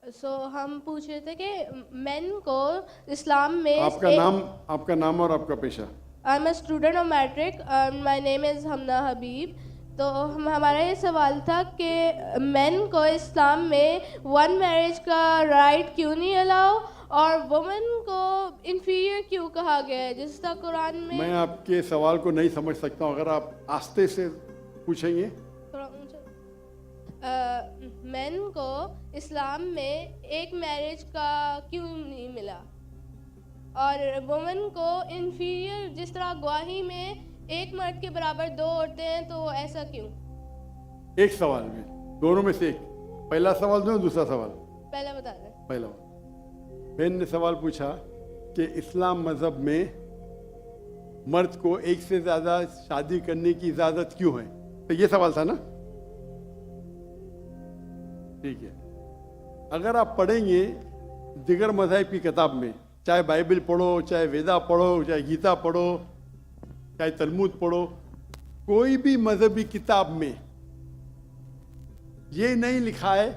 हम पूछ रहे थे कि मेन को इस्लाम में आपका नाम और आपका पेशा। I am a student of matric, my name is Hamna Habib. तो हमारा ये सवाल था कि मेन को इस्लाम में वन मैरिज का राइट क्यों नहीं अलाउ, और वुमेन को इन्फीरियर क्यों कहा गया है, जिस तरह कुरान में। मैं आपके सवाल को नहीं समझ सकता हूँ, अगर आप आस्ते से पूछेंगे। थोड़ा ऊंचा। मेन को इस्लाम में एक मैरिज का क्यों नहीं मिला, और वुमेन को इन्फीरियर, जिस तरह गवाही में एक मर्द के बराबर दो औरतें हैं, तो ऐसा क्यों। एक सवाल में, दोनों में से एक। पहला सवाल दो, दूसरा सवाल। पहला बता दें। पहला बहन ने सवाल पूछा कि इस्लाम मजहब में मर्द को एक से ज्यादा शादी करने की इजाजत क्यों है, तो ये सवाल था ना। ठीक है, अगर आप पढ़ेंगे दिगर मज़हब की किताब में, चाहे बाइबल पढ़ो, चाहे वेदा पढ़ो, चाहे गीता पढ़ो, चाहे तलमूद पढ़ो, कोई भी मजहबी किताब में ये नहीं लिखा है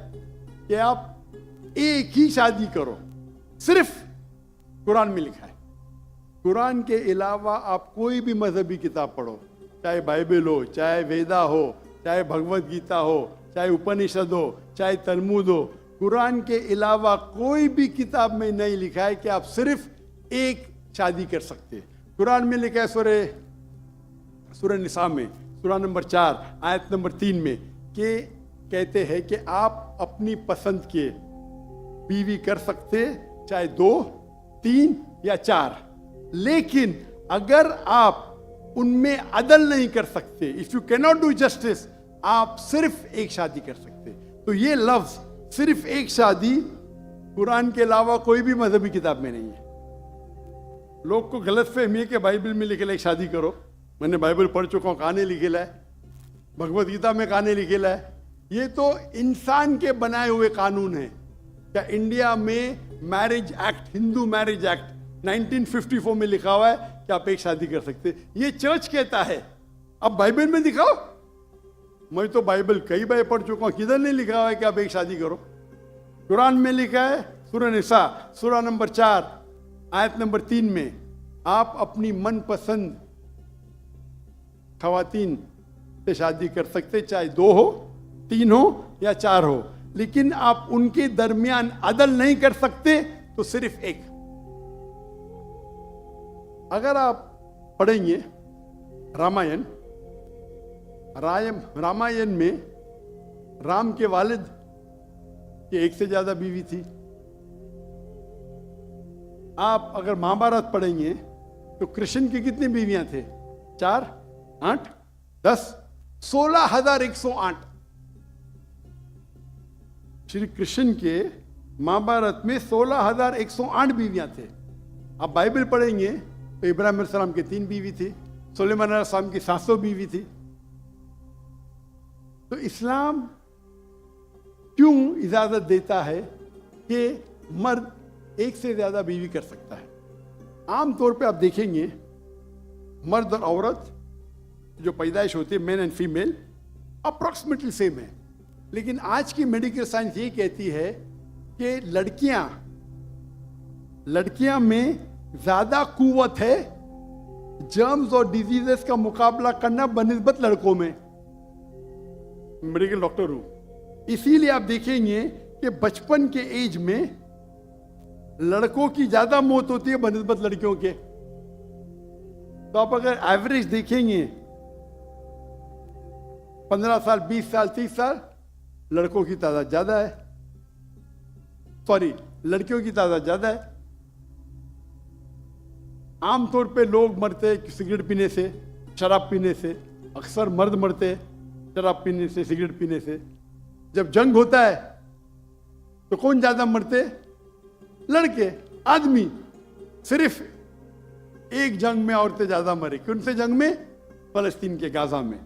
कि आप एक ही शादी करो। सिर्फ कुरान में लिखा है। कुरान के अलावा आप कोई भी मजहबी किताब पढ़ो, चाहे बाइबल हो, चाहे वेदा हो, चाहे भगवत गीता हो, चाहे उपनिषद हो, चाहे तलमूद हो, कुरान के अलावा कोई भी किताब में नहीं लिखा है कि आप सिर्फ एक शादी कर सकते हैं। कुरान में लिखा है सूरह निसा में, सूरह नंबर 4 आयत नंबर 3 में, कि कहते हैं कि आप अपनी पसंद के बीवी कर सकते, चाहे 2, 3 या 4, लेकिन अगर आप उनमें अदल नहीं कर सकते, if you can not do justice, आप सिर्फ एक शादी कर सकते। तो ये लफ्ज सिर्फ एक शादी कुरान के अलावा कोई भी मजहबी किताब में नहीं है। लोग को गलत फहमी है कि बाइबल में लिखेला एक शादी करो। मैंने बाइबल पढ़ चुका हूँ, कहानी लिखेला है, भगवत गीता में कहानी लिखेला है। ये तो इंसान के बनाए हुए कानून है। क्या इंडिया में marriage act, Hindu marriage act 1954 में लिखा हुआ है कि आप एक शादी कर सकते। ये चर्च कहता है, अब बाइबल में दिखाओ। मैं तो बाइबल कई बार पढ़ चुका हूं, किधर नहीं लिखा हुआ है कि आप एक शादी करो। कुरान में लिखा है सूरह निसा, सूरह नंबर 4 आयत नंबर 3 में, आप अपनी मनपसंद खवातीन से शादी कर सकते, चाहे 2 हो, 3 हो या 4 हो, लेकिन आप उनके दरमियान अदल नहीं कर सकते, तो सिर्फ एक। अगर आप पढ़ेंगे रामायण में राम के वालिद की एक से ज्यादा बीवी थी। आप अगर महाभारत पढ़ेंगे तो कृष्ण की कितनी बीवियां थे? 4, 8, 10, 16,108। श्री कृष्ण के महाभारत में 16,108 बीवियां थे। आप बाइबल पढ़ेंगे तो इब्राहिम अलैहिस्सलाम की 3 बीवी थी, सुलेमान अलैहिस्सलाम की 700 बीवी थी। तो इस्लाम क्यों इजाजत देता है कि मर्द एक से ज्यादा बीवी कर सकता है? आमतौर पे आप देखेंगे मर्द और औरत जो पैदाइश होती है, main and female, approximately same है। लेकिन आज की मेडिकल साइंस ये कहती है कि लड़कियां में ज्यादा कुव्वत है जर्म्स और डिजीजेस का मुकाबला करना बनिस्बत लड़कों में। मेडिकल डॉक्टर हूं, इसीलिए आप देखेंगे कि बचपन के एज में लड़कों की ज्यादा मौत होती है बनिस्बत लड़कियों के। तो आप अगर एवरेज देखेंगे 15 साल, 20 साल, 30 साल, लड़कों की तादाद ज्यादा है, सॉरी लड़कियों की तादाद ज्यादा है। आमतौर पे लोग मरते सिगरेट पीने से, शराब पीने से। अक्सर मर्द मरते शराब पीने से, सिगरेट पीने से। जब जंग होता है तो कौन ज्यादा मरते? लड़के, आदमी। सिर्फ एक जंग में औरतें ज्यादा मरी। कौन से जंग में? फलस्तीन के गाजा में।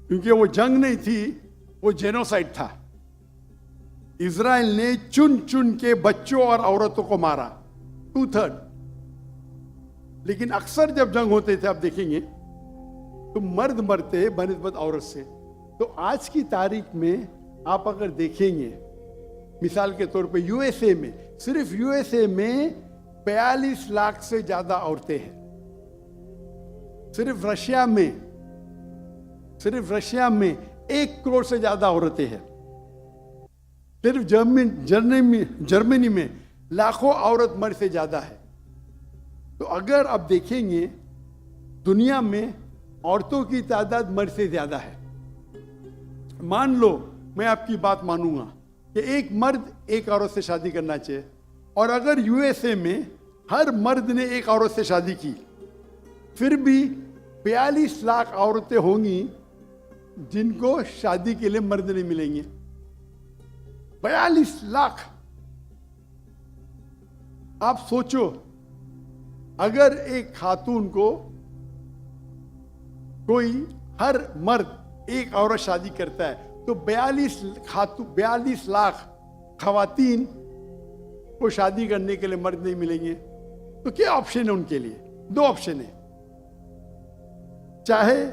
क्योंकि वो जंग नहीं थी, वो जेनोसाइड था। इजराइल ने चुन चुन के बच्चों और औरतों को मारा, 2/3। लेकिन अक्सर जब जंग होते थे, आप देखेंगे तो मर्द मरते बनिस्बत औरत से। तो आज की तारीख में आप अगर देखेंगे मिसाल के तौर पे यूएसए में, सिर्फ यूएसए में 42 लाख से ज्यादा औरतें हैं। सिर्फ रशिया में 1 करोड़ से ज्यादा औरतें हैं। सिर्फ जर्मनी में लाखों औरत मर्द से ज्यादा है। तो अगर आप देखेंगे दुनिया में औरतों की तादाद मर्द से ज्यादा है। मान लो मैं आपकी बात मानूंगा कि एक मर्द एक औरत से शादी करना चाहिए, और अगर यूएसए में हर मर्द ने एक औरत से शादी की, फिर भी 42 लाख औरतें होंगी जिनको शादी के लिए मर्द नहीं मिलेंगे। 42 लाख। आप सोचो, अगर एक खातून को कोई हर मर्द एक औरत शादी करता है तो 42 लाख खवातीन को शादी करने के लिए मर्द नहीं मिलेंगे। तो क्या ऑप्शन है उनके लिए? 2 ऑप्शन है। चाहे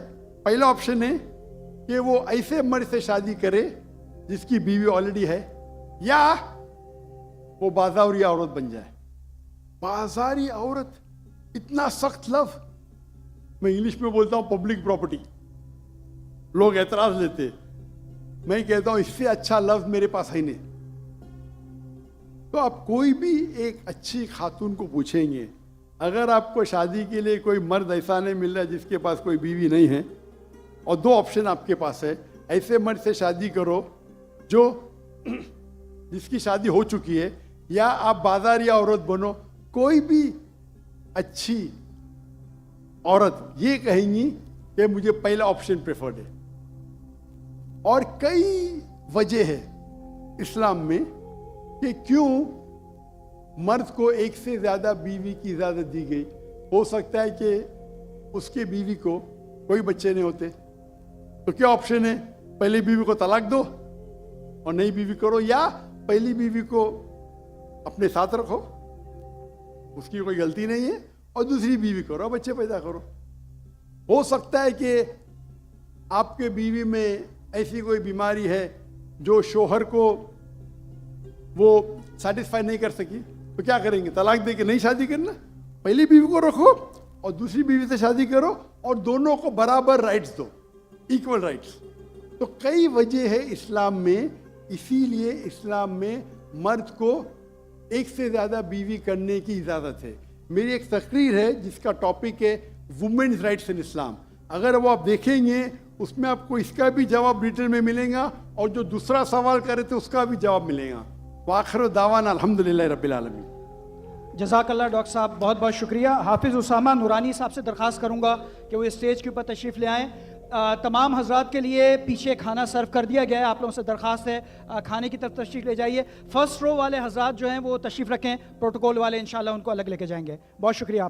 पहला ऑप्शन है कि वो ऐसे मर्द से शादी करे जिसकी बीवी ऑलरेडी है, या वो बाजारी औरत बन जाए। बाजारी औरत, इतना सख्त लफ्ज। मैं इंग्लिश में बोलता हूं पब्लिक प्रॉपर्टी। लोग एतराज लेते, मैं कहता हूं इससे अच्छा लफ्ज मेरे पास है नहीं। तो आप कोई भी एक अच्छी खातून को पूछेंगे, अगर आपको शादी के लिए कोई मर्द ऐसा नहीं मिल रहा है जिसके पास कोई बीवी नहीं है, और 2 ऑप्शन आपके पास है, ऐसे मर्द से शादी करो जो जिसकी शादी हो चुकी है, या आप बाजारी औरत बनो। कोई भी अच्छी औरत ये कहेंगी कि मुझे पहला ऑप्शन प्रेफर्ड है। और कई वजह है इस्लाम में कि क्यों मर्द को एक से ज्यादा बीवी की इजाजत दी गई। हो सकता है कि उसके बीवी को कोई बच्चे नहीं होते, तो क्या ऑप्शन है? पहली बीवी को तलाक दो और नई बीवी करो, या पहली बीवी को अपने साथ रखो, उसकी कोई गलती नहीं है, और दूसरी बीवी करो, बच्चे पैदा करो। हो सकता है कि आपके बीवी में ऐसी कोई बीमारी है जो शोहर को वो सेटिस्फाई नहीं कर सकी, तो क्या करेंगे? तलाक दे के नई शादी करना। पहली बीवी को रखो और दूसरी बीवी से शादी करो, और दोनों को बराबर राइट्स दो, इक्वल राइट्स। तो कई वजह है इस्लाम में, इसीलिए इस्लाम में मर्द को एक से ज्यादा बीवी करने की इजाजत है। मेरी एक तकरीर है जिसका टॉपिक है वुमेन्स राइट्स इन इस्लाम। अगर वो आप देखेंगे उसमें आपको इसका भी जवाब डिटेल में मिलेगा, और जो दूसरा सवाल करे थे उसका भी जवाब मिलेगा। वाखिर दावाना अल्हम्दुलिल्लाह रब्बिल आलमीन। जज़ाकल्लाह डॉक्टर साहब, बहुत बहुत शुक्रिया। हाफिज़ उसामा नूरानी साहब से दरख्वास्त करूंगा कि वो स्टेज के ऊपर तशरीफ़ ले आएँ। तमाम हजरात के लिए पीछे खाना सर्व कर दिया गया है। आप लोगों से दरख्वास्त है खाने की तरफ तशरीफ़ ले जाइए। फर्स्ट रो वाले हजरात जो हैं वो तशरीफ़ रखें, प्रोटोकॉल वाले इंशाल्लाह उनको अलग लेके जाएंगे। बहुत शुक्रिया।